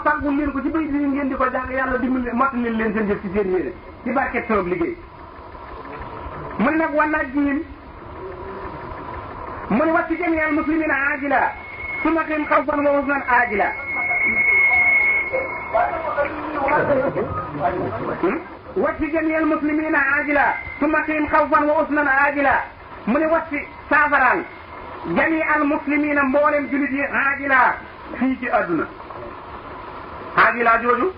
fàggul leen ko ci bay bi ngeen di ko jàng yàlla dimbali mottali leen seen jëf ci seen yéene ci barket sabab liggéey mu ne nag wannaaj jiim mu ne wacci jamiyal muslimina ajila suma qim xawfan wa husnan ajila wacci jamiyal muslimina ajila suma qim xawfan wa husnan ajila mu ne wacci saafaraan jami al muslimina mboolem julit yi ajila fii ci àdduna ajila jooju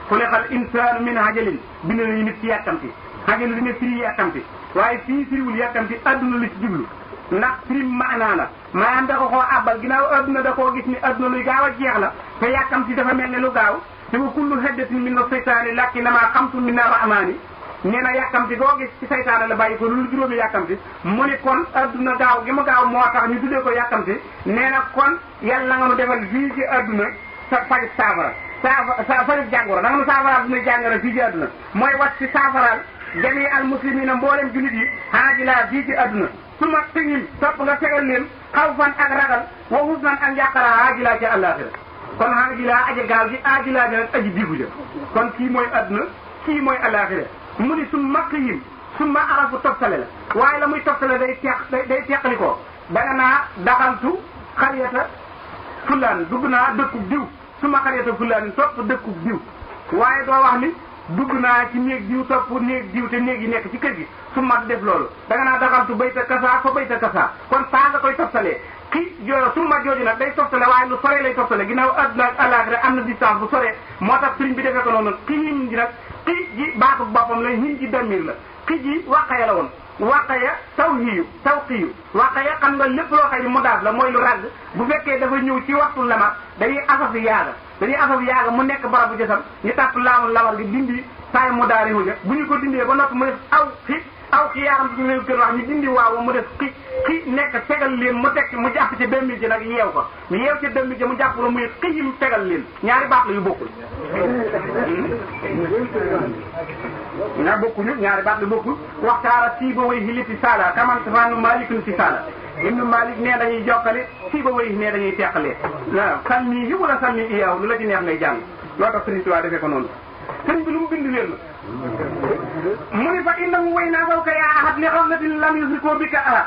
xuliqal insaanu min ajalin bind nañu nit ci yàkkamti ajalu dina firi yàkkamti waaye fii firiwul yàkkamti àdduna li ci jublu ndax firim maanaa la maanaam da ko koo àbbal ginnaaw àdduna da koo gis ni àdduna luy gaaw a jeex la te yàkkamti dafa mel ne lu gaaw te wa kullu haddatin min seytaani lakinnamaa xamsun min rahmaani nee na yàkkamti goo gis ci saytaane la bàyyi ko lu juróomi yàkkamti mu ni kon adduna gaaw gi mu gaaw moo tax ñu tuddee ko yàkkamti nee na kon yàlla nga nu defal fii ci adduna sa faj saafara faju jàngoro da nga nu saafaraal dina jàngoro fii ci adduna mooy wat si saafaraal jami al muslimina mboolem julit yi haajilaa fii ci adduna su ma tëñim topp nga tegal leen xawfan ak ragal wa husnan ak njàqara haajilaa ci àllaaxira kon haajilaa aja gaaw ji haajilaa nag aji digu ja kon kii mooy adduna kii mooy àllaaxira mu ni su makk yim su ma arafu toftale la waaye la muy toftale day teqali ko danga naa daxaltu xariyata fulaan dugg naa dëkkub diw su ma xariyata fulaan topp dëkkub diw waaye doo wax ni dugg naa ci néeg diw topp néeg diw te néeg yi nekk ci kër gi su ma def loolu danga naa daxaltu bayta kasa fa bayta kasa kon saa nga koy toftalee su ma jooju nag day toftale waaye lu sore lay toftale ginnaaw àdduna ak àllaaxira am na distance bu sore moo tax sëriñ bi defee ko noonu xiim ji nag xi ji baatu boppam la hin ji damir la xi ji waqaya la woon waqaya tawqiyu waqaya xam nga lépp loo xëy ni mu daaf la mooy lu ràgg bu fekkee dafa ñëw ci waxtu lamar dañuy asafi yaaga mu nekk barabu jësam ñu tàpp laamul lamar gi dindi saay mu daari huja bu ñu ko dindee ba noppi mu def aw xi yaaram si ñu kër wax ñu dindi waaw mu def xi nekk tegal leen mu tekk mu jàpp ci demmi ji nag yeew ko mu yeew ci demmi ji mu jàpp la muy xiyim tegal leen ñaari baat la yu bokkul ñaari baat la bokkul waxtaara sii ba way hiliti saala kaman safanu malikun si saala ibnu malik ne dañuy jokkale sii ba way ne dañuy teqalee waaw salmi yi wala salmi iyaaw lu la ci neex ngay jàng loo tax sëriñ Tuubaa defee ko noonu sëriñ bi lu mu bind leen la mu ni fa innahu way naa saw ka yaa ahad li xawlatin lam yusrikoo bika ahad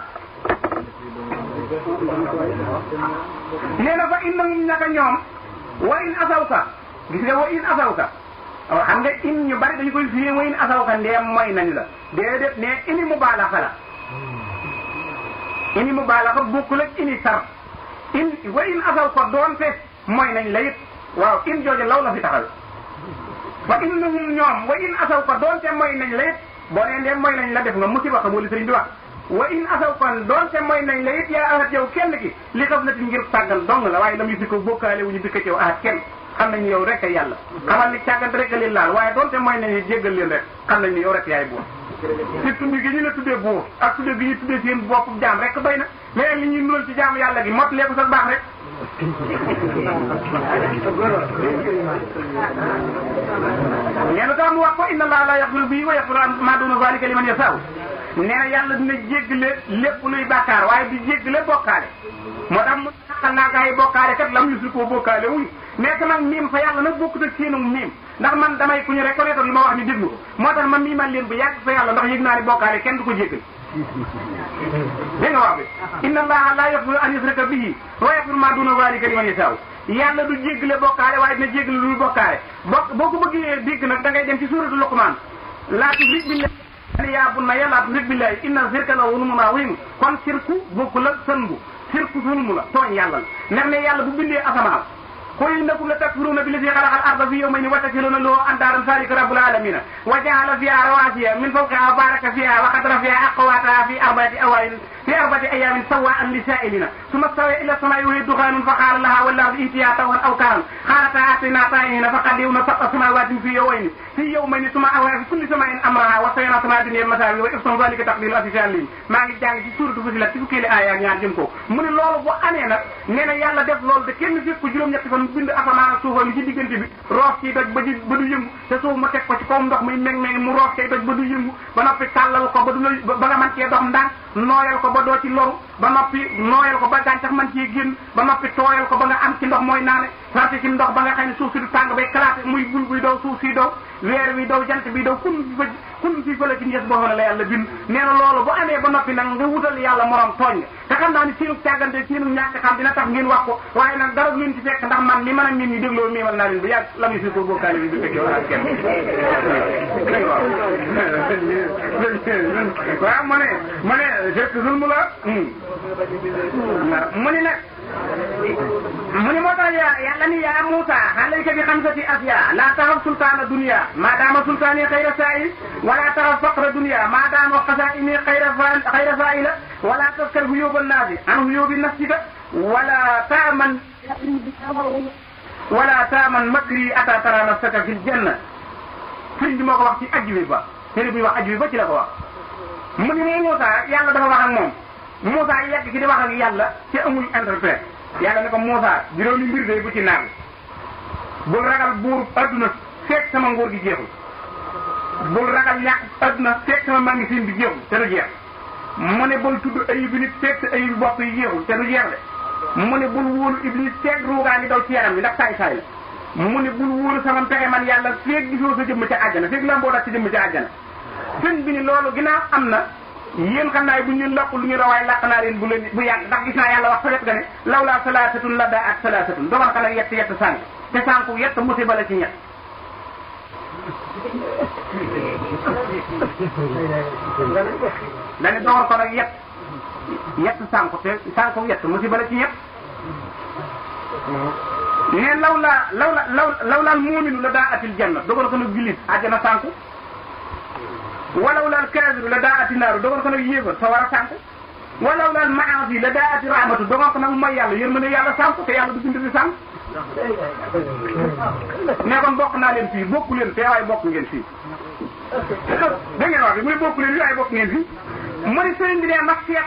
nee na fa innahum naka ñoom wa in asawka gis nga wa in asawka xam nga in ñu bari dañu koy firi wa in asawka ndeem mooy nañ la déedéet ne ini mubaalaxa la ini mubaalaxa bokkul ak ini sar wa in asawka doonte mooy nañ la it waaw in jooju law la fi taxal fa innahum ñoom wa in asaw ko doonte mooy nañ la it boo nee ndem mooy nañ la def nga musiba xam wala sëriñ bi wax wa in asaw kon doonte mooy nañ la it yaa ahat yow kenn ki li xaf na ti ngir sàggan dong la waaye lam yu si ko bokkaale wu ñu dëkk ci yow ahat kenn xam nañ ni yow rek a yàlla xamal ni càggante rek a leen laal waaye doonte mooy nañ jéggal leen rek xam nañ ni yow rek yaay buur ci tudd gi ñu la tuddee buur ak tuddee gi ñu tuddee seen bopp jaam rek doy na mais li ñuy nural ci jaamu yàlla gi mot leeku sax baax rek neena tax mu wax ko inna allaha la yaxfiru bi wa yaxfiru ma duna zalika liman yasaaw nee na yàlla dina jéggale lépp luy bàkkaar waaye di jéggale bokkaale moo tax mu xaqal naa gaa yi bokkaale kat lam yusul koo bokkaale wuñ mais que nag miim fa yàlla nag bokkut ak seenu miim ndax man damay ku ñu reconnaître li ma wax ni déglu ko moo tax man miimal leen bu yàgg fa yàlla ndax yëg naa ni bokkaale kenn du ko jéggal dégg nga wax bi inna allaha la yaxfiru an yusraka bihi wa yaxfiru ma duna zalika liman yasaaw yàlla du jéggale bokkaale waaye dina jéggale lu bokkaale boo ko bëggee dégg nag da ngay dem ci suuratu Luqmaan laa tushrik billahi yaa bunayya laa tushrik billahi inna shirka la zulmun aziim kon sirku bokkul ak sënbu sirku zulmu la tooñ yàlla la ndax ne yàlla bu bindee asamaan qul innakum la takfuruuna billazi xalaqa al-arda fi yawmayni wa taj'aluuna lahu andaadan zaalika rabbul aalamiin wa ja'ala fiihaa rawaasiya min fawqihaa wa baaraka fiihaa wa qaddara fiihaa aqwaatahaa fi arba'ati ayyaamin sawwaa'an lisaa'iliina summa stawaa ilaa as-samaa'i wa hiya dukhaanun fa qaala lahaa wal ardi a'tiyaa taw'an aw karhan qaalataa a'tiinaa taa'i'iina fa qaddawna sab'a samaawaatin fi yawmayni summa awhaa fi kulli samaa'in amrahaa wa zayyana as-samaa'a dunya bil-masaabi wa ihsana zaalika taqdiiru al-'aziizi al-'aliim maa ngi jàng ci suuratu Fussilat ci fukkeeli aaya ak ñaar jëm ko mu ne loolu bu amee nag nee na yàlla def loolu te kenn fekk ko juróom-ñetti fan bind asamaan ak suufam ci diggante bi roof ci doj ba du yëngu te suuf ma teg ko ci kaw ndox muy meng mu roof cay doj ba du yëngu ba noppi tàllal ko ba nga mën cee dox ndànk nooyal ko ba doo ci loru ba noppi nooyal ko ba gàncax mën cee génn ba noppi tooyal ko ba nga am ci ndox mooy naane sarti ci ndox ba nga xam ne suuf si du tàng bay kalaate muy bul buy daw suuf si daw weer wi daw jant bi daw kun fi fële ci njës boo xam ne la yàlla bind nee na loolu bu amee ba noppi nag nga wutal yàlla morom tooñ nga te xam naa ni seenu càggante seenu ñàkk xam dina tax ngeen wax ko waaye nag dara ngeen ci fekk ndax man li mën a nit ñi dégloo miimal naa leen bu yàgg la muy si ko bokkaale bi du fekkee wala kenn waaw mu ne fekk zulmu la mu ni nag mu ni moo tax yàlla ni yaa Muusa alayka bi xamsati asya laa taxaf sultaana dunya maa daama sultaani xayra saa'il wala taxaf faqra dunya maa daama xasaa'ini xayra faa'ila wala taskar huyuuba naasi an huyuubi nafsika wala taaman makri ata tara nafsaka fil janna sëriñ bi moo ko wax ci ajwi ba téere bi wax ajwi ba ci la ko wax mu ni nee Muusa yàlla dafa wax ak moom Muusa yegg ci di wax ak yàlla ci amul interprète yàlla ne ko Muusa juróomi mbir day bu ci naan bul ragal buur adduna fekk sama nguur gi jeexul bul ragal ñàkk adduna fekk sama magasin bi jeexul te du jeex mu ne bul tudd ayib nit fekk sa ayib bopp yi jeexul te du jeex de mu ne bul wóolu iblis fekk ruugaa ngi daw ci yaram bi ndax saay-saay la mu ne bul wóolu sama pexe man yàlla fekk gisoo sa jëmm ca àjjana fekk lamboo dak sa jëmm ca àjjana sëñ bi ni loolu ginnaaw am na yéen xam naa bu ñu leen làq lu ñu rawaay làq naa leen bu yàgg ndax gis naa yàlla wax fa wet ga ne lawlaa salaasatun la daa ak salaasatun dogal ka nag yett sànq te sànku yett musiba la ci ñett dane dogal ko nag yett sànku te sànku yett musiba la ci ñett ne lawlaal muuminu la daa atil janna dogal ko nag jullit àjjana sànku walaw laal kaafiru la daa ati naaru dogal ko nag yéefar sa war a sànku walaw laal maasi la daa ati rahmatu dogal ko nag mooy yàlla yërmande yàlla sànku te yàlla du bind fi sànku ne kon bokk naa leen fii bokku leen fee waaye bokk ngeen fii da ngeen wax bi mu ne bokku leen fii waaye bokk ngeen fii mu ne sëriñ bi ne mag seet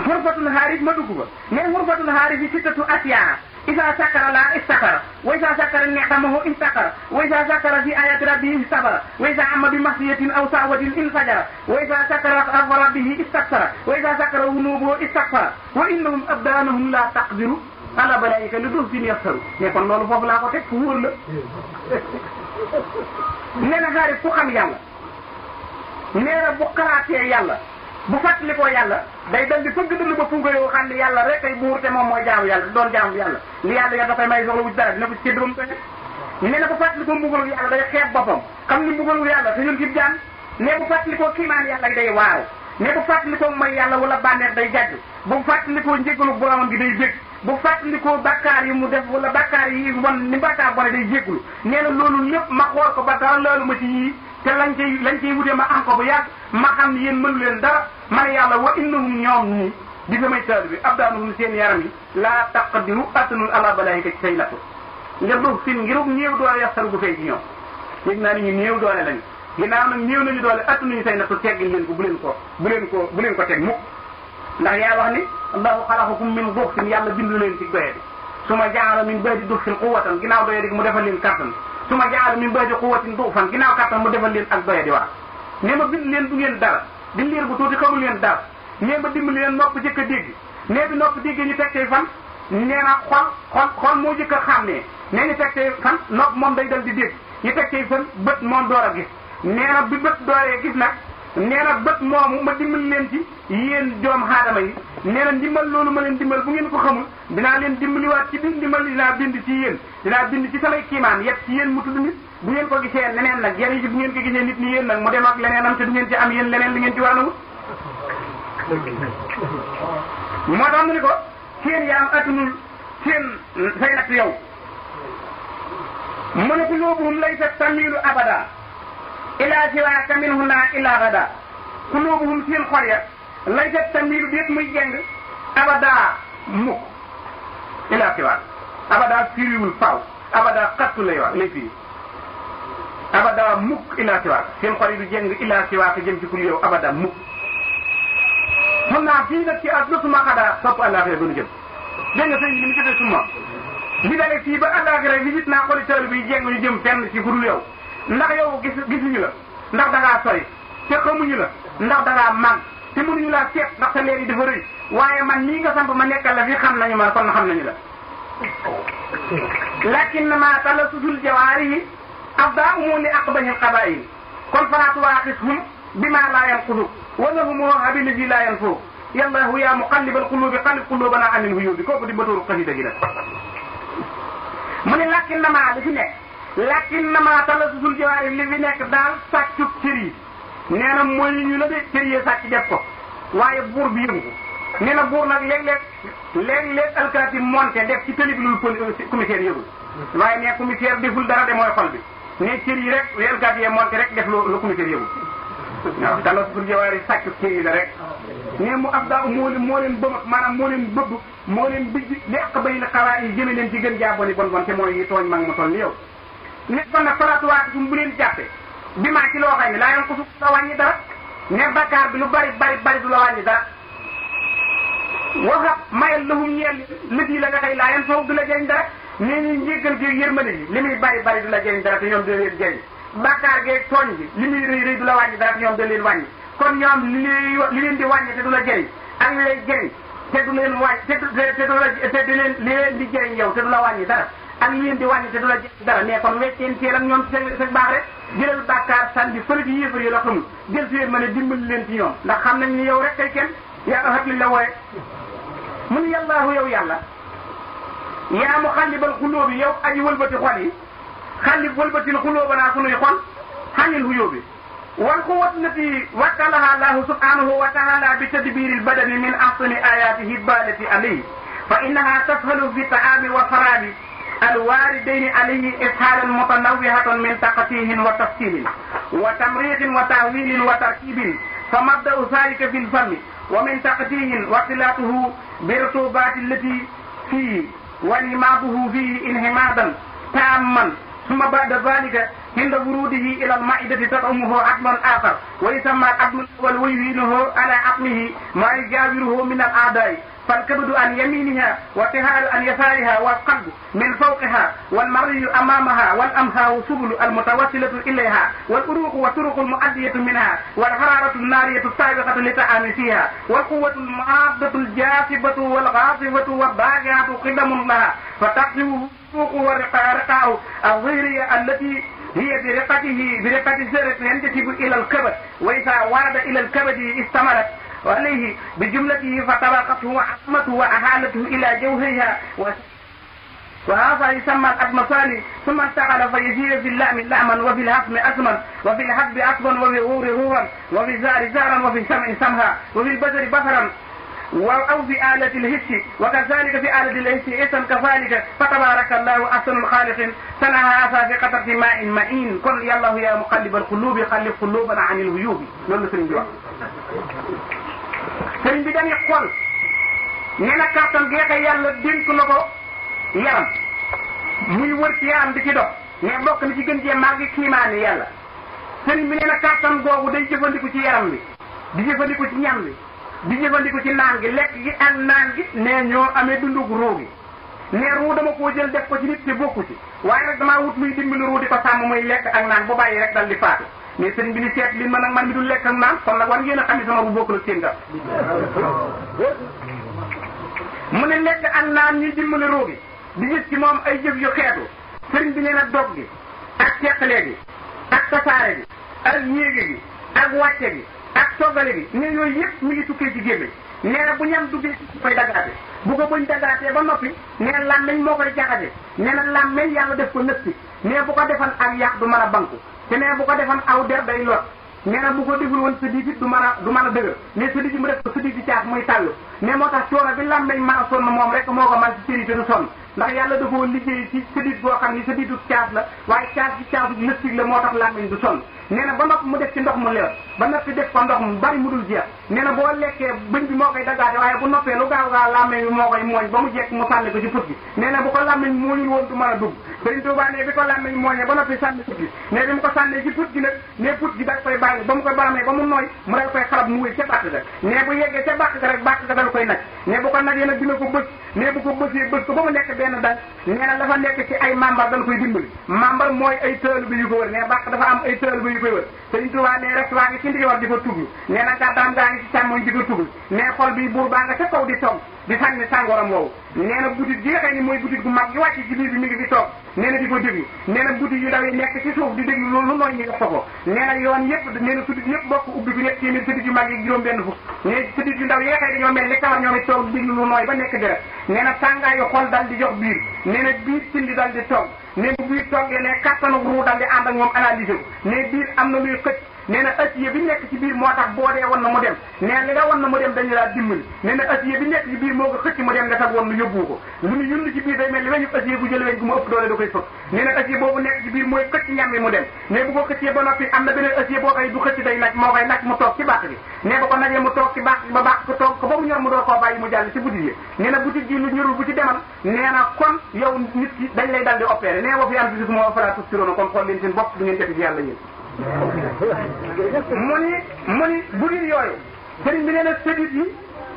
xurfatul xaaris ma dugg ba mais xurfatul xaaris yi sittatu asiyaa isa sakara la istakara wa isa sakara ni'amahu istakara wa isa sakara fi ayati rabbihi istabara wa isa amma bi masiyatin aw sawatin infajara wa isa sakara afra rabbihi istaksara wa isa sakara wunubuhu istakfara wa innahum abdanahum la taqdiru ala balaika li duf sin yassaru mais kon loolu foofu laa ko teg fu wóor la nee na xaaris ku xam yàlla nee na bu xalaatee yàlla bu fàttalikoo yàlla day dal di fëgg dënn ba funko yoo xam ne yàlla rek ay buur te moom mooy jaamu yàlla doon jaamu yàlla li yàlla yor da koy may soxla wu ci dara dina ko ci séddoo ko nee na bu fàttalikoo mbugalu yàlla day xeeb boppam xam ni mbugalu yàlla te ñun ci jaan ne bu fàttalikoo kiimaan yàlla day waaru ne bu fàttalikoo mooy yàlla wala bànneex day jàjj bu fàttalikoo njéggalu boromam gi day bég bu fàttalikoo bakkaar yi mu def wala bakkaar yi wan ni bakkaar bone day jéggulu nee na loolu lépp ma xool ko ba dara loolu ma ci yii te lañ cay wutee ma am ko bu yàgg ma xam ne yéen mënu leen dara man yàlla wa innahum ñoom ñii di samay taal bi abdaanuhum seen yaram yi laa taqdiru attanul ala balaayika ci say nattu nga dox fin ngirug néew doole yaxtaru gu fay ci ñoom yëg naa ni ñu néew doole lañu ginnaaw nag néew nañu doole attanuñu say nattu teggil leen ko bu leen ko teg mukk ndax yaa wax ni allahu xalaqakum min duxfin yàlla bindu leen ci doye bi su ma jaala min ba'di duxfin quwwatan ginnaaw doye di mu defal leen kattan su ma jaala min ba'di quwwatin duxfan ginnaaw kattan mu defal leen ak doye di wax ne ma bind leen du ngeen dara di liir bu tuuti xamul leen dara nee ba dimbali leen nopp jëkk a dégg nee bi nopp déggee ñu tekkee fan nee na xol moo jëkk a xam ne nee ñu tekkee fan nopp moom day dal di dégg ñu tekkee fan bët moom door a gis nee na bi bët dooree gis nag nee na bët moomu ma dimbali leen ci yéen doom aadama yi nee na ndimbal loolu ma leen dimbal bu ngeen ko xamul dinaa leen dimbaliwaat ci biir ndimbal dinaa bind ci yéen dinaa bind ci samay kiimaan yet ci yéen mu tudd nit bu ngeen ko gisee leneen nag yéen yi bu ngeen ko gisee nit ni yéen nag mu dem ak leneen am te du ngeen ci am yéen leneen li ngeen ci waanawut moo tax mu ni ko seen yaam atunul seen say natt yow mu ne qulubuhum laysat tamilu abada ila siwaaka minhunna ila gada qulubuhum seen xol ya laysat tamilu déet muy jeng abada mukk ila siwaak abada firiwul faaw abada xattu lay wax lay firi abada mukk ila siwaak seen xol yi du jeng ila siwaak jëm ci kul yow abada mukk mun naa fii nag ci àdduna suma xadaa topp àllaaxira doonu jëm dégg nga sëñ bi ni mu jëfee suma li dalee fii ba àllaaxira visite naa xoli taalibe bi jeng ñu jëm fenn ci kudul yow ndax yow gisuñu la ndax da ngaa sori te xamuñu la ndax da ngaa màgg te mënuñu laa seet ndax sa leer yi dafa rëy waaye man nii nga samp ma nekkal la fi xam nañu ma kon xam nañu la lakinnama talassusul jawaarihi afdaa'uhum li aqbahil qabaa'il kon falaa tuwaaqishum bimaa laa yanqudu wa lahum habillazi laa yanfuu yallaahu yaa muqallibal quluubi qallib quluubanaa anil huyuubi kooku di batooru xasida gi la mu ne lakinnama li fi nekk lakinnama talassusul jawaarihi li fi nekk daal sàccub cër yi nee na mooy ñu la de cër yi sàcc def ko waaye buur bi yëngu nee na buur nag léeg-léeg alkaati monté def ci tëli bi lu commissaire yëgul waaye ne commissaire deful dara de mooy xol bi ne cër yi rek lu alkaati yee monté rek def lu commissaire yëgul waaw talassusul jawaarihi sàcc cër yi la rek ne mu af daa moo leen bëmat maanaam moo leen bëbb moo leen bijj li aq bay la xawaa yi jëme leen ci gën jaaboni bon te mooy yi tooñ mag ma toll ni yow ne kon nag falatuwaat sum bu leen jàppe bi maa ci loo xam ne laa yoon ko su la wàññi dara ne bakkaar bi lu bari du la wàññi dara waxa mayal lahum ñeel lëdii la nga xëy laa yoon foofu du la jëriñ dara nee ñu njéggal géeg yërmande ji li muy bari du la jëriñ dara te ñoom da leen jëriñ bakkaar geeg tooñ bi li muy rëy du la wàññi dara te ñoom da leen wàññi kon ñoom li leen di wàññi te du la jëriñ ak li lay jëriñ te du leen wàññi te di leen di jëriñ yow te du la wàññi dara ak li leen di wàññi te du la jëriñ dara mais kon wecceen teel ak ñoom sa baax rek jëlal bàkkaar sànni fële ci yéefar yi la xamul jël si leen ma ne dimbali leen ci ñoom ndax xam nañ ni yow rek kay kenn yaa axat li la wooye mun yàllaahu yow yàlla yaa mu xallibal xulóo bi yow aji wëlbati xol yi xallib wëlbatil xulóoba naa sunuy xol xañil xuyóo bi wal quwwatu lati wakkalaha allahu subhanahu wa taala bi tadbiril badani min ahsani ayatihi balati alayhi fa innaha tafhalu fi taami wa farabi الواردين عليه إسهالا متنوعة من تقتيه وتفصيل وتمريق وتأويل وتركيب فمبدأ ذلك في الفم ومن تقتيه واختلاطه برطوبات التي فيه وانهماده فيه انهمادا تاما ثم بعد ذلك عند وروده إلى المائدة تطعمه عقلا آخر ويسمى العقل الأول ويهينه على عقله ما يجاوره من الأعداء فالكبد عن يمينها والطهار عن يسارها والقلب من فوقها والمري أمامها والأمهاء سبل المتوسلة إليها والأروق والطرق المؤدية منها والحرارة النارية السابقة للطعام فيها والقوة المعادة الجاذبة والغاصبة والضاجعة قدم لها فتقسمه السوق والرقاء الظهرية التي هي برقة سيرة ينتسب إلى الكبد وإذا ورد إلى الكبد استمرت وعليه بجملته فطبقته وعصمته وأهالته إلى جوهرها وهذا يسمى الأدمصاني ثم انتقل فيزيد في اللام لعما وفي الهضم أسما وفي الحسب أسبا وفي الغور غورا وفي الزار زارا وفي السمع سمها وفي البصر بصرا أو في آلة الهش وكذلك في آلة الهش إسم كذلك فتبارك الله أحسن الخالق صنعها سابقة في ماء مئين قل يا الله يا مقلب القلوب قلب قلوبنا عن الهيوب loolu sëriñ bi wax sëriñ bi dañuy xool nee na kàttan geexe yàlla dénk na ko yaram muy wër ci yaram di ci dox mais bokk na ci gën cee màgg kiimaane yàlla sëriñ bi nee na kàttan googu day jëfandiku ci yaram bi di jëfandiku ci ñam bi di jëfandiku ci naan gi lekk gi ak naan gi nee ñoo amee dundug ruu gi ne ruu dama koo jël def ko ci nit te bokku ci waaye nag damaa wut luy dimbali ruu di ko sàmm muy lekk ak naan bu bàyyi rek dal di faatu mais sëriñ bi ni seet li man ak man mi dul lekk ak naan kon nag war ngeen a xam ne sama bu bokkul ak seen gaf mu ne lekk ak naan ñuy dimbali ruu gi di gis ci moom ay jëf yu xeetu sëriñ bi nee na dog gi ak teqalee gi ak tasaare gi ak yéege gi ak wàcce gi ak toggale gi ne yooyu yëpp mi ngi tukkee ci gémmiñ nee na bu ñam duggee koy dagaate bu ko buñ dagaatee ba noppi nee na làmmeñ moo koy jaxase nee na làmmeñ yàlla def ko nëppi nee bu ko defan ak yàq du mën a banku te nee bu ko defan aw der day lot nee na bu ko deful woon sa diit du mën a dëgër mais sa diit mu def ko sa diit caas muy tàll mais moo tax coono bi làmmeñ mën a sonn moom rek moo ko man ci cëri te du sonn ndax yàlla da koo liggéey ci sa diit boo xam ni sa diitu caas la waaye caas bi caasu lëstig la moo tax làmmeñ du sonn nee na ba noppi mu def ci ndox mu leer ba noppi def ko ndox mu bari mu dul jeex nee na boo lekkee bëñ bi moo koy daggaate waaye bu noppee lu gaaw làmmeñ bi moo koy mooñ ba mu jekk mu sànni ko ci put gi nee na bu ko làmmeñ mooñul woon du mën a dugg Sëriñ Tuubaa ne bi ko làmmeñ mooñee ba noppi sànni put gi ne bi mu ko sànnee ci put gi nag ne put gi da koy bàyyi ba mu koy baramee ba mu nooy mu dal koy xarab mu wéy ca bàq ga ne bu yeggee ca bàq ga rek bàq ga dal koy nag ne bu ko nagee nag dina ko bës ne bu ko bësee bës ko ba mu nekk benn dal nee na dafa nekk ci ay membre dal koy dimbali membre mooy ay tëël bi yu ko wër ne bàq dafa am ay tëël bi yu koy wër Sëriñ Tuubaa ne rek waa ngi ci ndijoor di ko tuglu nee na gàddaam gaa ngi ci càmmoñ di ko tuglu ne xol bi buur baa nga ca kaw di togg di sànni sàngooram woowu nee na butit gi nga xam ne mooy butit gu mag gi wàcc ci biir bi mi ngi fi toog nee na di ko déglu nee na butit yu ndaw yi nekk ci suuf di déglu loolu nooy ñi nga ko nee na yoon yëpp nee na sudit yëpp bokk ubbi bi nekk téeméer sudit yu mag yi juróom benn fukk nee sudit yu ndaw yi nga xam ne dañoo mel ni kawar ñoom it toog di déglu lu nooy ba nekk deret nee na tàngaayu xol dal di jox biir nee na biir cindi dal di toog nee bu biir toggee ne kattanu ruu dal di ànd ak moom analyser ko nee biir am na luy xëcc nee na acier bi nekk ci biir moo tax boo dee wan na mu dem nee na li nga wan na mu dem dañu laa dimbali nee na acier bi nekk ci biir moo ko xëcc mu dem nga tax woon nu yóbbu ko lu ñu yund ci biir day mel ni weñu acier bu jël weñ gu mu ëpp doole da koy fëkk nee na acier boobu nekk ci biir mooy xëcc ñam bi mu dem mais bu ko xëccee ba noppi am na beneen acier boo koy du xëcc day naj moo koy naj mu toog ci bàq bi nee ba ko najee mu toog ci bàq bi ba bàq ko toog ko ba mu ñor mu door koo bàyyi mu jàll ci butit yi nee na butit ji lu ñorul bu ci demal nee na kon yow nit ki dañ lay dal di opéré nee wa fi anfusikum moo fala tubsiruuna kon xool leen seen bopp du ngeen defi ci yàlla yéen mu ni butit yooyu sëriñ bi nee na sëdit yi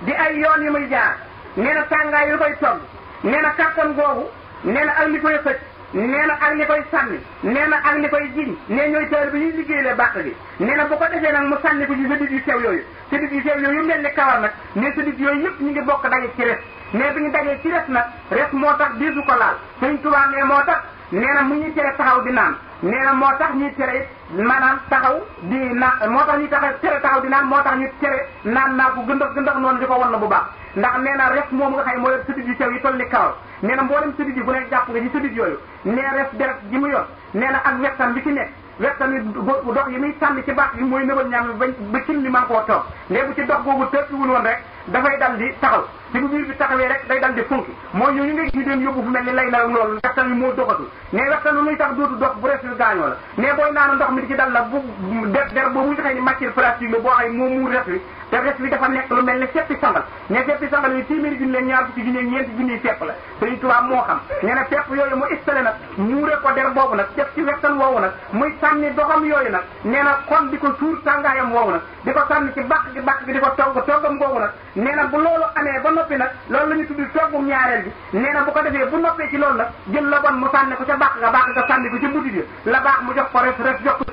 di ay yoon yi muy jaar nee na tàngaay yu koy togg nee na kàttan googu nee na ak li koy xëcc nee na ak li koy sànni nee na ak li koy jiñ nee ñooy teel bi ñuy liggéeylee bàq gi nee na bu ko defee nag mu sànni ko ci sëdit yu sew yooyu sëdit yu sew yooyu mel ni kawar nag nee sëdit yooyu yëpp ñu ngi bokk daje ci res mais bi ñu dajee ci res nag res moo tax diisu ko laal Sëriñ Tuubaa ne moo tax nee na mu ñuy tere taxaw di naan nee na moo tax ñuy tere maanaam taxaw di naan moo tax ñuy tere taxaw di naan moo tax ñu tere naan naa ko gëndax noonu di ko wan na bu baax ndax nee na res moom nga xam ne moo yor sëdit yu sew yi toll ni kawar nee na mboolem sëdit yi bu nekk jàpp nga ci sëdit yooyu nee res deret ji mu yor nee na ak wextan bi ci nekk wextan yi dox yi muy sànni ci baax bi mooy nëbal ñaam ba cin li man koo toog léegi bu ci dox boobu tëppiwul woon rek dafay dal di taxaw ci bu biir bi taxawee rek day dal di funki mooy ñooñu nga gis ñu dem yóbbu fu mel ni lay na loolu wextan bi moo doxatul mais wextan bi luy tax dootu dox bu res bi gaañoo la mais booy naanu ndox mi di ci dal la bu der boobu ñu xëy ni matière plastique la boo xëy moo muur res bi te res bi dafa nekk lu mel ni seppi sangal ne seppi sangal yi téeméeri junni leen ñaar fukki junni ñeenti junni fepp la Sëriñ Tuubaa moo xam nee na fepp yooyu mu installé nag muure ko der boobu nag def ci wextan woowu nag muy sànni doxam yooyu nag nee na kon di ko suur tàngaayam woowu nag di ko sànni ci bàq gi di ko toggam googu nag nee na bu loolu amee ba noppi nag loolu la ñu tudd toggum ñaareel bi nee na bu ko defee bu noppee ci loolu nag jël la bon mu sànni ko ca bàq ga sànni ko ci butit yi la baax mu jox ko res jox ko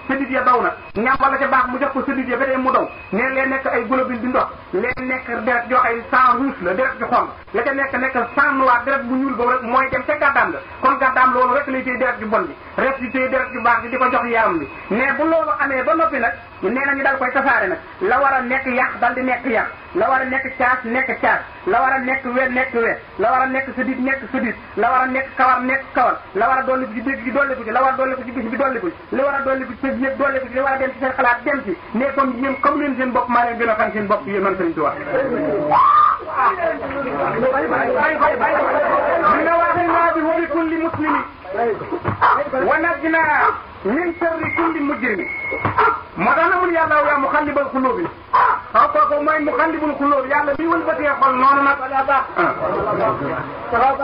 sëdit ya daw nag ñam wala ca baax mu jox ko sëdit ya ba tey mu daw nee leen nekk ay globule di ndox leen nekk deret joo xay sang rouge la deret ju xonq la ca nekk sang noir deret bu ñuul boobu rek mooy dem ca gàddaam la kon gàddaam loolu rek lay téye deret ju bon bi res di téye deret ju baax bi di ko jox yaram bi mais bu loolu amee ba noppi nag nee na ñu dal koy tasaare nag la war a nekk yàq dal di nekk yàq la war a nekk caas nekk caas la war a nekk wet nekk wet la war a nekk sëdit nekk sëdit la war a nekk kawar nekk kawar la war a dolliku ci dégg gi dolliku ci la war a dolliku ci bis bi dolliku ci li war a dolliku ci yëpp dolliku ci li war a dem ci seen xalaat dem ci ne comme yéen comme leen seen bopp maa leen gën a xam seen bopp yéen man Sëriñ Tuubaa dina waxi naa bi hubi kulli muslimi wa najjinaa min sharri kulli mujrimi moo tax na mun yàlla yaa muxallibal xulóobi xaw kooku mooy muxallibul xulóobi yàlla mi wëlbatee xol noonu nag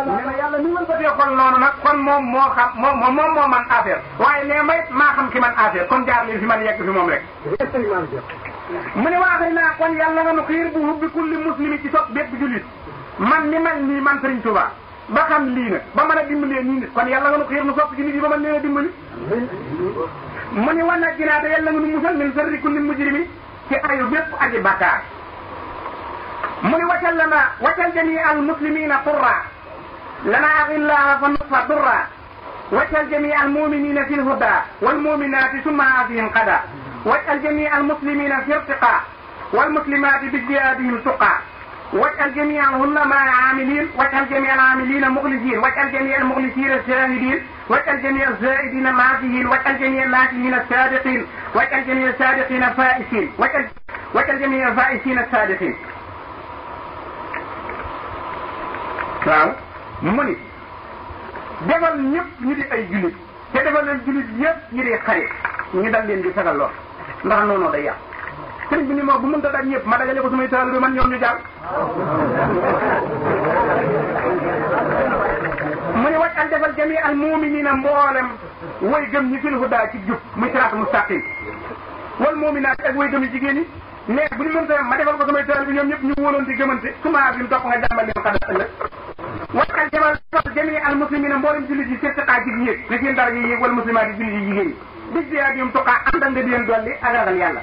nee na yàlla mi wëlbatee xol noonu nag kon moom moo xam moom moo man affaire waaye nee may maa xam ki man affaire kon jaar leen fi man yegg fi moom rek mu ne waaxee naa kon yàlla nga nu xiir bu hubbi kulli muslimi ci sopp bépp jullit man ni mel nii man Sëriñ Tuubaa ba xam lii nag ba mën a dimbalee nii nit kon yàlla nga nu xiir nu sopp ci nit yi ba mën leen a dimbali mu ni wan na ginaate yàlla nga nu musal min sarri kulli mujrimi ci ayu bépp aji bakkaar mu ni waccal jamii al muslimina turra lana axillaha fa nutfa durra waccal jamii al muminina fi lhuda wal muminati summa afihim qada waccal jamii al muslimina fi irtiqa wal muslimati bi jihaadihim tuqa واجعل جميع العلماء عاملين واجعل جميع العاملين مخلصين واجعل جميع المخلصين شاهدين واجعل جميع الزائدين ناجحين واجعل جميع الناجحين صادقين واجعل جميع الصادقين فائزين واجعل جميع الفائزين صادقين waaw mu ni defal ñëpp ñu di ay jullit te defal leen jullit yëpp ñu di xarit ñu dal leen di sagal lool ndax noonu day yàq sëriñ bi ni ma bu mënta daj ñëpp ma dajale ko sumay taal bi man ñoom ñu jàll mu ni waccal defal jami al muminina mboolem way gëm ñi fil huda ci jub muy siraat mustaqim wal muminaat ak way gëm yi jigéen ñi mais bu ñu mënta ma defal ko sumay taal bi ñoom ñëpp ñu wóoloon di gëmante suma bi mu topp nga jàmbal leen xada ëllëg waccal defal jami al muslimina mboolem jullit yi sirtiqaa ci yéeg na seen dara yi yéeg wal muslimaat yi jullit yi jigéen ñi bis bi ak ñoom tuqaa àndal nga di leen dolli ak ragal yàlla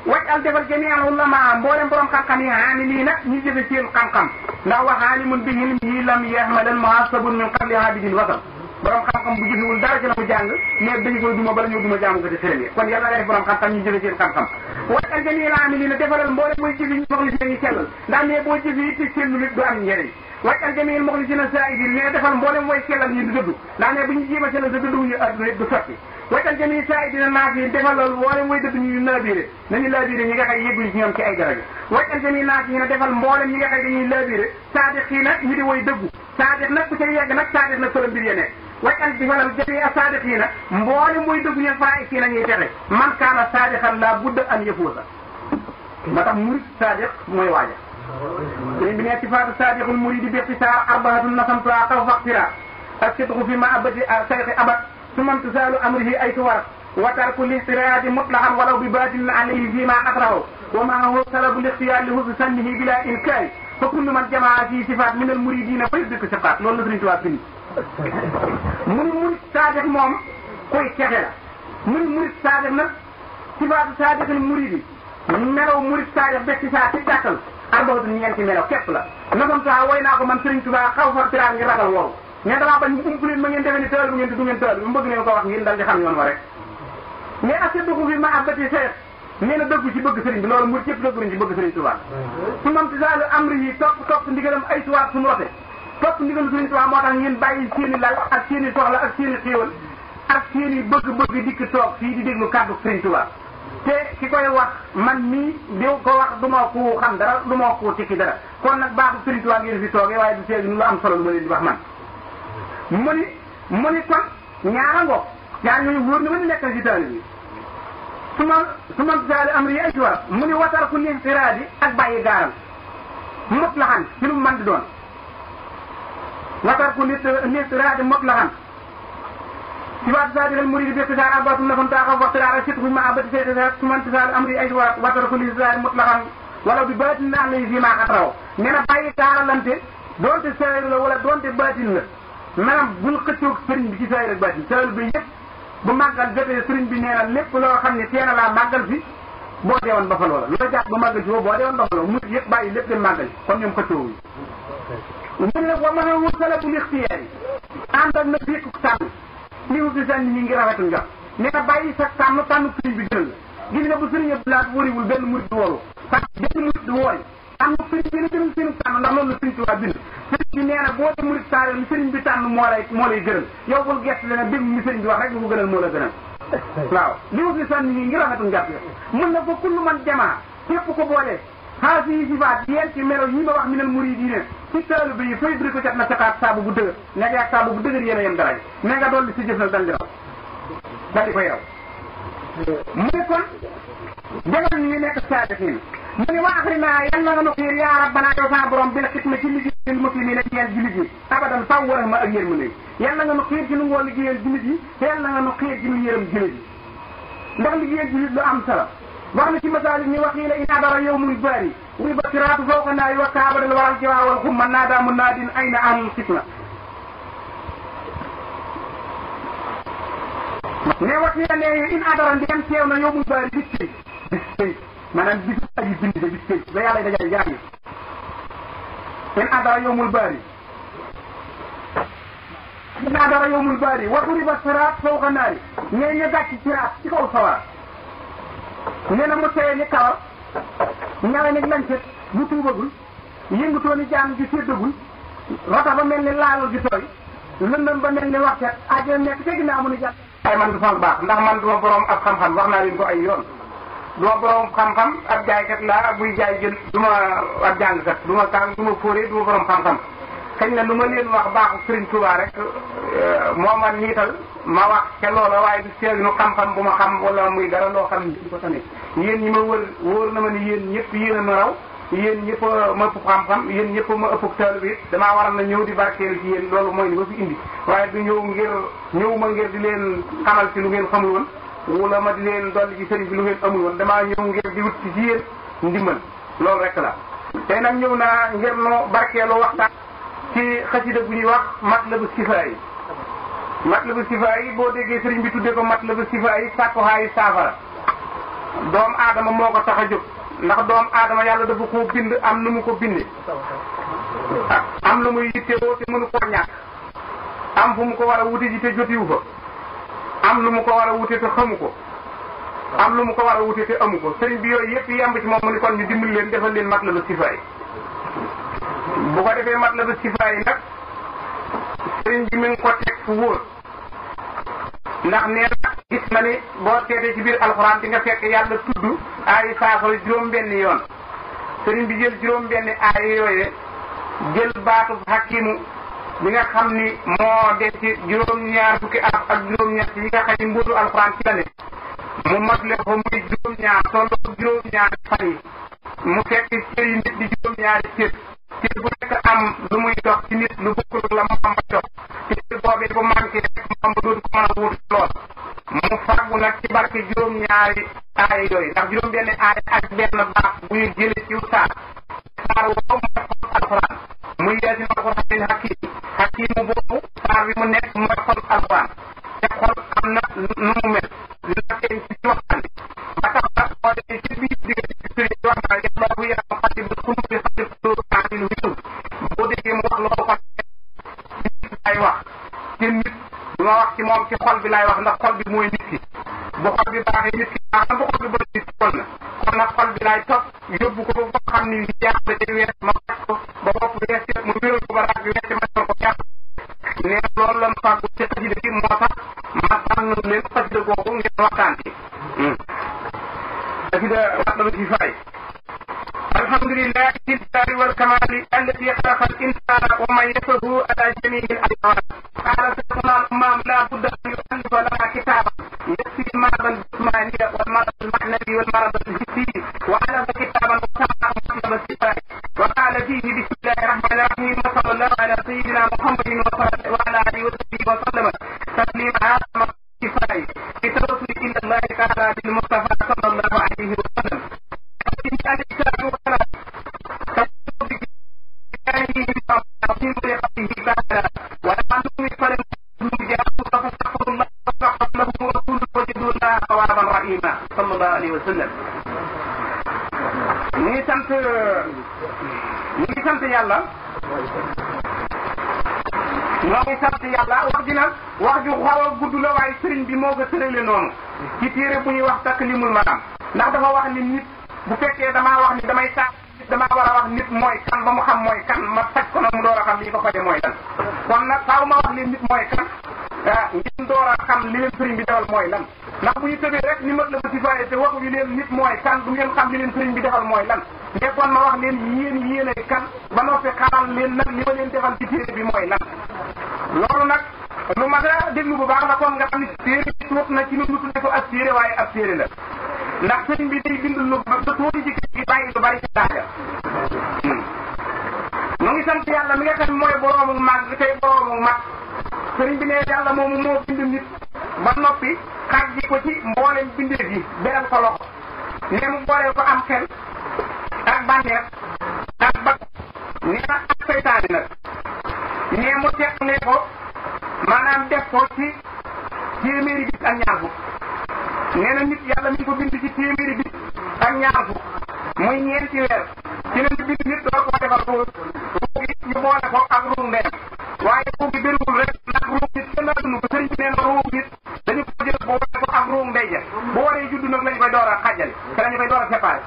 wajal defal jami'al ulama mboolem borom xam-xam yi aamiliin nag ñu jëfe seen xam-xam ndax wa aalimun bi ilmihi lam yahmalan muhasabun min qabli abidin wasal borom xam-xam bu jëfewul dara ci la mu jàng mais dañu koy duma bala ñëw duma jàng ko ci xërëm yi kon yàlla nga def borom xam-xam ñu jëfe seen xam-xam wajal jami'al aamiliin defalal mboolem mooy jëfi ñu moxlis ñu sellal ndax ne boo jëfi it sellu nit du am njëriñ wajal jami'al muxlisina saa'idin ne defal mboolem mooy sellal ñu du dëddu ndax ne bu ñu jéem a sellal sa dëdduwuñu adduna du sotti wajal jami'al saa'idina naasi defal loolu mboolem mooy dëddu ñu laabiire nañu laabiire ñi nga xay yëgguñ ci ñoom ci ay daraja wajal jami'al naasi ne defal mboolem ñi nga xay dañuy laabiire saadiqiina ñi di woy dëggu saadiq nag ku ca yegg nag saadiq nag fële mbir ya nekk wajal defalal jami'a saadiqiina mboolem mooy dëggu ñeen faa'iqiina ñuy texe man kaana saadiqan laa budda an yafuuza ma tax murid saadiq mooy waaja sëriñ bi ne sifaatu saadiqul muridi bi ixtisaar arbaatun nasamtuha xaw faqtira as-sidqu fi ma'abati sayxi abad summa imtisaalu amrihi ay tuwarat wa tarku listiraati mutlaqan walaw bi baatin alayhi fi ma atrahu wa maahu talabu lixtiyaar li husni sannihi bila inkaari fa kullu man jamaa fi sifaat min al muridina fa yudrika sifaat loolu la Sëriñ Tuubaa bind mu ni murid saadiq moom koy texe la mu ni murid saadiq nag sifaatu saadiqul muridi melaw murid saadiq bekti saa ci gàttal arbaatu ñeenti melaw képp la nasam saa woy naa ko man Sëriñ Tuubaa xaw fa tiraar ngir ragal woowu mais damaa bañ mu ump leen ma ngeen defe ni tëral bu ngeen du ngeen tëral bu bëgg leen ko wax ngeen dal di xam yoon wa rek mais asidqu fi mahabbati seex nee na dëggu ci bëgg sëriñ bi loolu murid yëpp dëggu nañ ci bëgg Sëriñ Tuubaa su mamtisaalu amri yi topp ndigalam ay suwaat suñu rote topp ndigalu Sëriñ Tuubaa moo tax ngeen bàyyi seeni lal ak seeni soxla ak seeni xéewal ak seeni bëgg-bëgg dikk toog fii di déglu kàddu Sëriñ Tuubaa te ki koy wax man mii di ko wax du ma ko xam dara du ma ko tikki dara kon nag baaxu Sëriñ Tuubaa ngeen fi toogee waaye du seegi nu lu am solo lu ma leen di wax man mu ni kon ñaara ngoog ñaar ñooñu wóor na ma ni nekkal ci taali bi su ma saali amri yi ay tuwar mu ni watar ku lixtiraadi ak bàyyi gaaral mot la xam ci lu mu mën di doon watar ku lixtiraadi mot la xam sifaatu saadiqil muridi bi ixtisaar arbaatun nafam taaxaw waxtiraar ak sidqu ma abati sayta su man tisaal amri ay tuwar watar ku lixtiraadi mot la xam wala bi baatin la am nañu fii maa xatraw nee na bàyyi gaaralante doonte sayru la wala doonte baatin la maanaam bul xëccoog sëriñ bi ci sayru ak baatin sayru bi yëpp bu màggal jotee sëriñ bi nee na lépp loo xam ne teena laa màggal fi boo deewoon ba fa loola loo jàpp ba màggal fi boo deewoon ba fa loola murid yëpp bàyyi lépp dem màggal kon ñoom xëccoowuñu mun nag wa mën a wutala bu lixtiyaar yi ànd ak na békku tànn li wuti sànni ñi ngi rafetu njot nee na bàyyi sa tànn sëriñ bi gënal la gis nga bu sëriñ yëpp laat wariwul benn murid du wóoru benn murid du wóori am na sëriñ bi ne gënal seenu tànn ndax loolu la Sëriñ Tuubaa bind sëriñ bi nee na boo dee murid saare mi sëriñ bi tànn moo lay gënal yow bul gerte la ne dégg mi sëriñ bi wax rek bu ko gënal moo la gënal waaw li wuti sànni ñi ngi rafetu njot mën na ko kullu man jamaa képp ko boole xaas yi sifaat yéen ci melo yi ma wax minal muridiina ci taalibe yi fay dri ko cat na saqaat saabu bu dëgër nekk ak saabu bu dëgër yéen a yem dara ne nga dolli si jëf nag dal di raw dal di koy raw mu ne kon jagal ñu ngi nekk saadiqiin mu ne wa axrinaa yal na nga nu xiir yaa rabbanaa yow sa borom bi la xitma ci liggéeyal muslimiina ñeel jullit yi abadan faw war ma ak yërmande yal na nga nu xiir ci nu ngoo liggéeyal jullit yi te yal na nga nu xiir ci nu yërëm jullit yi ndax liggéeyal jullit lu am solo wax na ci masaalik ni waxiila in adara yawmul baari wi ba siraatu fawqa naari wa kaabadal waral jawaawal xumma naadaa munaadin ayna ahlul xitma ne waxiila ne in adara ndem teew na yawmul baari bis tey maanaam bisu aji bind ba bis tey ba yàlla dajale jaam yi in adara yawmul baari in adara yawmul baari wa duriba siraat fawqa naari ne ñu gàcc siraat ci kaw sawara nee na mu teye ni kawar ñawe nag lañ set bu tuubagul yëngutoo ni jaam gi séddagul rota ba mel ni laalul gi tooy lëndëm ba mel ni waxtet ajo nekk te ginnaaw mu ni jàpp ay man du sama baax ndax man duma borom ab xam-xam wax naa leen ko ay yoon duma borom xam-xam ab jaaykat laa buy jaay jël duma ab jàngkat duma tàng duma fóoree duma borom xam-xam xëy na lu ma leen wax baaxu Sëriñ Tuubaa rek moo ma niital ma wax ca loola waaye du seegnu xam-xam bu ma xam wala muy dara loo xam ni ko tane yéen ñi ma wër wóor na ma ni yéen ñëpp yéen a ma raw yéen ñëpp ma ëpp xam-xam yéen ñëpp ma ëpp taalibe bi damaa waral na ñëw di barkeelu ci yéen loolu mooy ni ma fi indi waaye du ñëw ma ngir di leen xamal ci lu ngeen xamul woon wala ma di leen dolli ci sëriñ bi lu ngeen amul woon damaa ñëw ngir di wut ci yéen ndimbal loolu rek la tey nag ñëw naa ngir no barkeelu waxtaan ci xasida bu ñuy wax Matlabu Sifaa Matlabu Sifaa boo déggee sëriñ bi tuddee ko Matlabu Sifaa sàkkuwaayu saafara doomu aadama moo ko tax a jóg ndax doomu aadama yàlla dafa koo bind am nu mu ko bindee am lu muy yittewoo te mënu koo ñàkk am fu mu ko war a wuti ji te jotiwu fa am lu mu ko war a wute te xamu ko am lu mu ko war a wute te amu ko sëriñ bi yooyu yëpp yemb ci moom mu ni kon ñu dimbali leen defal leen matlabu sifaay bu ko defee matlabu sifaay nag sëriñ bi mi ngi ko teg fu wóor ndax nee na gis na ni boo seetee ci biir alxuraan di nga fekk yàlla tudd ay saafara juróom-benni yoon sëriñ bi jël juróom-benni aay yooyu jël baatu hakimu bi nga xam ni moo def ci juróom-ñaar fukki araf ak juróom-ñett yi nga xam ni mbuutu alxuraan ci la ne mu matle ko muy juróom-ñaar tolloo juróom-ñaari fan yi mu fekk cër yi nit di juróom-ñaari cër bu nekk am lu muy dox ci nit lu bokkul la moom ba dox ci cër boobee bu manqué rek moom ba dootu ko mën a wut lool mu fàggu nag ci barke juróom-ñaari aaya yooyu ndax juróom-benn aaya ak benn baax bu ñu jëlee ci saar woowu mooy xol alxuraan muy yaasin alxuraan hakimu boobu saar bi mu nekk mooy xol alxuraan te xol am na nu mu mel dina feeñ ci waxtaan bi ba tax ba boo demee ci biir diggante ci sëriñ bi wax naa yàllaahu yaa xatib xulubi xatib suuru aamil wiiw boo déggee mu wax loolu kon nit lay wax te nit du ma wax ci moom ci xol bi laay wax ndax xol bi mooy nit ki bu xol bi baaxee nit ki baax na bu xol bi bëri nit ki kon na kon nag xol bi laay topp yóbbu ko ba xam ni li jaaxle day wees ma faj ko ba bopp wees mu wéral ko ba raag bi wees ma sol ko jàpp nee loolu lan fàggu ci xasida gi moo tax ma tànn leen xasida googu ngeen waxtaan ci xasida matlabu sifaay alhamdulillahi dilbaari wal kamaali alladi xalaqa al insana wa mayyasahu ala jamii al anwaar qaala sayyiduna al imaam laa budda an yu'allifa lana kitaaban yakfi al marad al jismaaniya wal marad al ma'nawi wal marad al hissi wa alafa kitaaban wa sama'a matlab al sifaay wa qaala fiihi bismillahi rahmaani rahiim wa sallallahu ala sayyidina muhammadin wa ala alihi wa sahbihi wa sallama taslima hada sifaay bi tawassuli ila allahi taala bil mustafa sallallahu alayhi wa sallam sallallahu alayhi wa sallam ñu ngi sant yàlla wax ji nag wax ju xaw a gudd la waaye sëriñ bi moo ko tërale noonu ci téere bu ñuy wax Taklimul Maram ndax dafa wax ni nit bu fekkee damaa wax ni damay tax damaa war a wax nit mooy kan ba mu xam mooy kan ma faj ko nag mu door a xam li ñu ko faje mooy lan kon nag faaw ma wax leen nit mooy kan ngeen door a xam li leen sëriñ bi defal mooy lan ndax bu ñu tëbee rek ni matlabu sifaay te waxuñu leen nit mooy kan du ngeen xam li leen sëriñ bi defal mooy lan nekkoon ma wax leen yéenay kan ba noppi xamal leen nag li ma leen defal ci téere bi mooy lan loolu nag lu mat a déglu bu baax la kon nga xam ni téere bi tuut na ci nu tudde ko ab téere waaye ab téere la ndax sëriñ bi day bind lu tuuti ci kër gi bàyyi lu bari ci daaja mu ngi sant yàlla mi nga xam mooy boroomu mag bi tey boroomu mag sëriñ bi ne yàlla moomu moo bind nit ba noppi xajji ko ci mboolem bindeef yi beral ko loxo ne mu boole ko am xel ak bànneex ak bak nee na ak seytaane nag ne mu teqale ko maanaam def ko ci téeméeri bis ak ñaar fukk nee na nit yàlla mi ngi ko bind ci téeméeri bis ak ñaar fukk muy ñeenti weer ci leen di bind nit door koo defal ruug gi ñu boole ko ak ruug ndeyam waaye ruug gi bëriwul rek ndax ruug nit kenn dunu ko sëriñ bi nee na ruug nit dañu ko jël boole ko ak ruug ndey ja bu waree judd nag lañu koy door a xàjjale te lañu koy door a séparé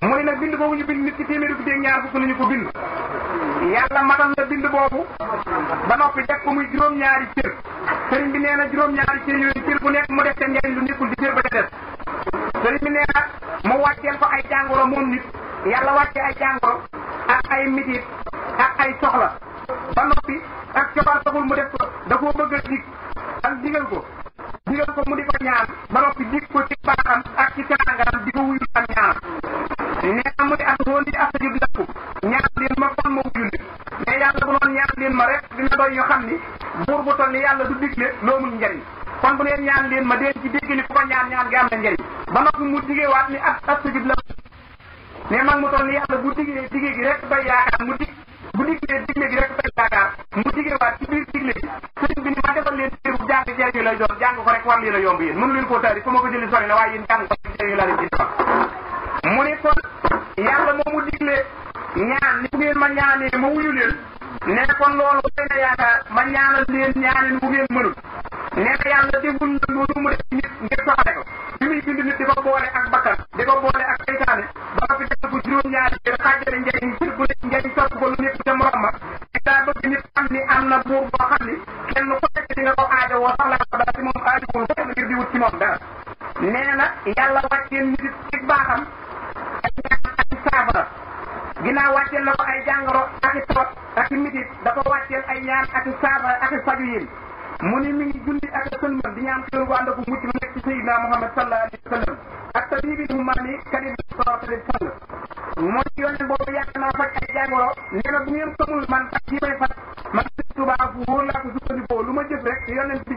mu ne nag bind boobu ñu bind nit ci téeméeri bis ak ñaar fukk lañu ko bind yàlla matal na bind boobu ba noppi def ko muy juróom-ñaari cër sëriñ bi nee na juróom-ñaari cër yooyu cër bu nekk mu def te njariñ lu nekkul di cër ba ca des sëriñ bi nee na mu wàcceel ko ay jàngoro moom nit yàlla wàcce ay jàngoro ak ay mitit ak ay soxla ba noppi ak cobar taxul mu def ko da koo bëgg a dig ak digal ko mu di ko ñaan ba noppi dig ko ci baaxam ak ci teraangaam di ko wuyu ak ñaan nee na mu di woon di astajib lakum ñaan leen ma kon ma wuyu leen mais yàlla bu noon ñaan leen ma rek dina doy ñu xam ni buur bu toll ni yàlla du digle loo mun njariñ kon bu leen ñaan leen ma deen ci dégg ni ku ko ñaan ñaan gi am na njariñ ba noppi mu digeewaat ni astajib lakum mais man mu toll ni yàlla bu digee gi rek bay yaakaar bu diglee digle gi rek bay yaakaar mu digeewaat ci biir digle gi sëriñ bi ni ma defal leen téere bu jàng jariñu lay doon jàng ko rek war leen a yomb yéen mënu leen koo tari fa ma ko jëli sori na waaye yéen jàng ko yu la ci doon mu ni kon yàlla moomu digle ñaan ni bu ngeen ma ñaanee ma wuyu leen nee na kon loolu doy na yaakaar ma ñaanal leen ñaaneen bu ngeen mënul nee na yàlla deful na loolu mu def nit ngir soxale ko bi muy bind nit di ko boole ak bakkan di ko boole ak seytaane ba nga fi def ko juróom-ñaari jër xaajale njëriñ jër bu nekk njëriñ sopp ko lu nekk ca morom ma daa bëgg nit xam ni am na buur boo xam ni kenn ku nekk di nga ko aajo woo soxla ko dara ci moom aajowul kenn ngir di wut ci moom dara nee na yàlla wàcceel nit ci baaxam ak ñaan ak saafara ginnaaw wàcceel la ko ay jàngoro ak i tawat ak i mitit dafa wàcceel ay ñaan ak i saafara ak i faju yéen mu ni mi ngi julli ak a sëlmal di ñaan xéwal gu ànd ak mucc mu nekk ci Seydina Muhammad sallallahu alayhi wa sallam ak tabibil hummaani kalim sorotalil sang mooy yoneen boobu yàgg naa faj ay jàngoro nee na bu ngeen xamul man ak yi may faj man Sëriñ Tuubaa fu wóor laa ko sukkandikoo lu ma jëf rek yoneen bi